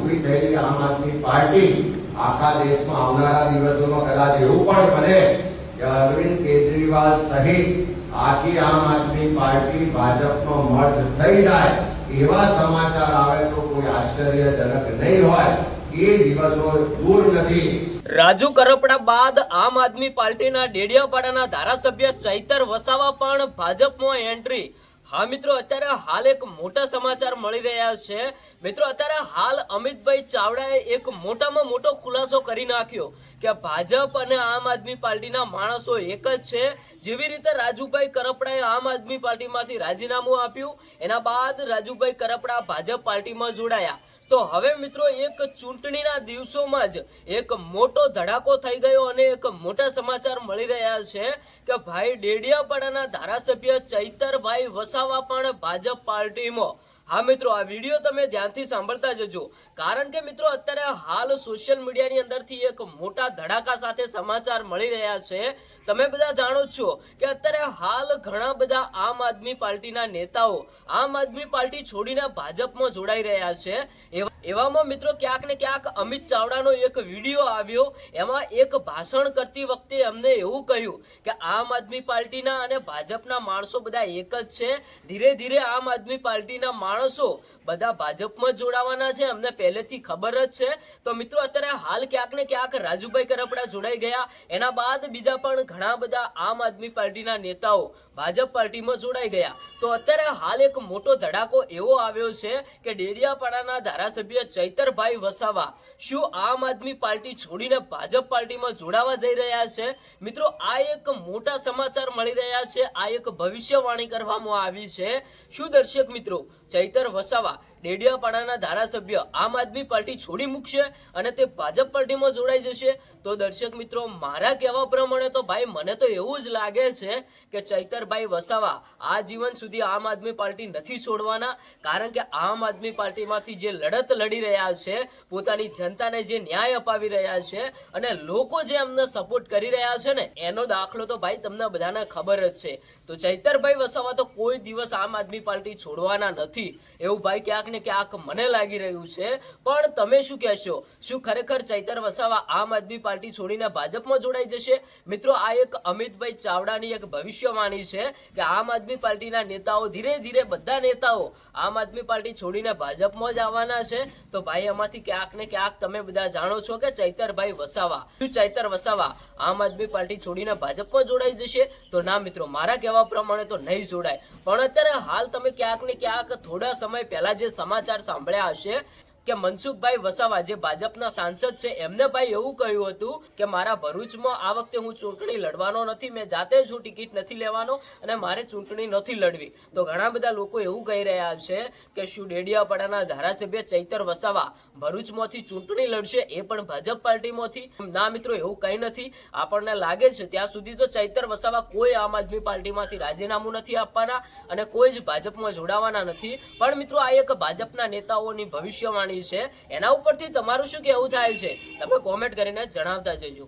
ઊભી થયેલી આમ આદમી પાર્ટી આખા દેશમાં આવનારા દિવસોમાં કદાચ એવું પણ બને કે અરવિંદ કેજરીવાલ સહિત આખી આમ આદમી પાર્ટી ભાજપમાં મર્જ થઈ જાય એવા સમાચાર આવે તો કોઈ આશ્ચર્યજનક નહીં હોય। એ દિવસો દૂર નથી। રાજુ કરપડા બાદ આમ આદમી પાર્ટીના ડેડિયાપાડાના ધારાસભ્ય ચૈતર વસાવા પણ ભાજપમાં એન્ટ્રી। હા મિત્રો, અત્યારે હાલ એક મોટા સમાચાર મળી રહ્યા છે। મિત્રો, અત્યારે હાલ અમિતભાઈ ચાવડાએ એક મોટામાં મોટો ખુલાસો કરી નાખ્યો કે ભાજપ અને આમ આદમી પાર્ટીના માણસો એક જ છે। જેવી રીતે રાજુભાઈ કરપડાએ આમ આદમી પાર્ટીમાંથી રાજીનામું આપ્યું, એના બાદ રાજુભાઈ કરપડા ભાજપ પાર્ટીમાં જોડાયા। તો હવે મિત્રો એક ચૂંટણીના દિવસોમાં જ એક મોટો ધડાકો થઈ ગયો અને એક મોટા સમાચાર મળી રહ્યા છે કે ભાઈ ડેડિયાપાડાના ધારાસભ્ય ચૈતરભાઈ વસાવા પણ ભાજપ પાર્ટીમાં। હા મિત્રો, આ વિડીયો તમે ધ્યાનથી સાંભળતા જજો, કારણ કે મિત્રો અત્યારે હાલ સોશિયલ મીડિયાની અંદરથી એક મોટા ધડાકા સાથે સમાચાર મળી રહ્યા છે। તમે બધા જાણો છો કે અત્યારે હાલ ઘણા બધા આમ આદમી પાર્ટીના નેતાઓ આમ આદમી પાર્ટી છોડીને ભાજપમાં જોડાઈ રહ્યા છે। એવામાં મિત્રો ક્યાંક ને ક્યાંક અમિત ચાવડાનો એક વિડીયો આવ્યો, એમાં એક ભાષણ કરતી વખતે એમને એવું કહ્યું કે આમ આદમી પાર્ટીના અને ભાજપના માણસો બધા એક જ છે। ધીરે ધીરે આમ આદમી પાર્ટીના માણસો બધા ભાજપમાં જોડાવાના છે, અમને પહેલેથી ખબર જ છે। તો મિત્રો અત્યારે હાલ ક્યાંક ને ક્યાંક રાજુભાઈ કરપડા જોડાઈ ગયા, એના બાદ બીજા પણ ઘણા બધા આમ આદમી પાર્ટીના નેતાઓ ભાજપ પાર્ટીમાં જોડાઈ ગયા। તો અત્યારે હાલ એક મોટો ધડાકો એવો આવ્યો છે કે ડેડિયાપાડાના ધારાસભ્ય ચૈતરભાઈ વસાવા શું આમ આદમી પાર્ટી છોડીને ભાજપ પાર્ટીમાં જોડાવા જઈ રહ્યા છે? મિત્રો, આ એક મોટા સમાચાર મળી રહ્યા છે, આ એક ભવિષ્યવાણી કરવામાં આવી છે। શું દર્શક મિત્રો ચૈતર વસાવા ડેડિયાપાડાના ધારાસભ્ય આમ આદમી પાર્ટી છોડી મૂકશે અને તે ભાજપ પાર્ટીમાં જોડાઈ જશે? તો દર્શક મિત્રો, મારા કહેવા પ્રમાણે તો ભાઈ મને તો એવું જ લાગે છે કે ચૈતરભાઈ વસાવા આ જીવન સુધી આમ આદમી પાર્ટી નથી છોડવાના, કારણ કે આમ આદમી પાર્ટીમાંથી જે લડત લડી રહ્યા છે, પોતાની જનતાને જે ન્યાય અપાવી રહ્યા છે અને લોકો જે એમને સપોર્ટ કરી રહ્યા છે ને, એનો દાખલો તો ભાઈ તમને બધાને ખબર જ છે। તો ચૈતરભાઈ વસાવા તો કોઈ દિવસ આમ આદમી પાર્ટી છોડવાના નથી એવું ભાઈ ક્યાંક ને ક્યાંક મને લાગી રહ્યું છે। પણ તમે શું કહેશો? શું ખરેખર ચૈતર વસાવા આમ આદમી પાર્ટી છોડીને ભાજપમાં જોડાઈ જશે? મિત્રો, આ એક અમિતભાઈ ચાવડાની એક ભવિષ્યવાણી છે કે આમ આદમી પાર્ટીના નેતાઓ ધીરે ધીરે બધા નેતાઓ આમ આદમી પાર્ટી છોડીને ભાજપમાં જ આવવાના છે। તો ભાઈ એમાંથી ક્યાંક ને ક્યાંક તમે બધા જાણો છો કે ચૈતરભાઈ વસાવા શું ચૈતર વસાવા આમ આદમી પાર્ટી છોડીને ભાજપમાં જોડાઈ જશે? તો ના મિત્રો, મારા કહેવા પ્રમાણે તો નહીં જોડાય। પણ અત્યારે હાલ તમે ક્યાંક ને ક્યાંક થોડા સમય પહેલા જે સમાચાર સાંભળ્યા હશે કે મનસુખભાઈ વસાવા જે ભાજપના સાંસદ છે, એમને ભાઈ એવું કહ્યું હતું કે મારા ભરૂચમાં આ વખતે હું ચૂંટણી લડવાનો નથી, મેં જાતે જ હું ટિકિટ નથી લેવાનો અને મારે ચૂંટણી નથી લડવી। તો ઘણા બધા લોકો એવું કહી રહ્યા છે કે શું ડેડિયાપાડાના ધારાસભ્ય ચૈતર વસાવા ભરૂચમાંથી ચૂંટણી લડશે, એ પણ ભાજપ પાર્ટીમાંથી? ના મિત્રો, એવું કંઈ નથી। આપણને લાગે છે ત્યાં સુધી તો ચૈતર વસાવા કોઈ આમ આદમી પાર્ટીમાંથી રાજીનામું નથી આપવાના અને કોઈ જ ભાજપમાં જોડાવાના નથી। પણ મિત્રો, આ એક ભાજપના નેતાઓની ભવિષ્યવાણી છે, એના ઉપરથી તમારું શું કહેવું થાય છે તમે કોમેન્ટ કરીને જણાવતા જજો।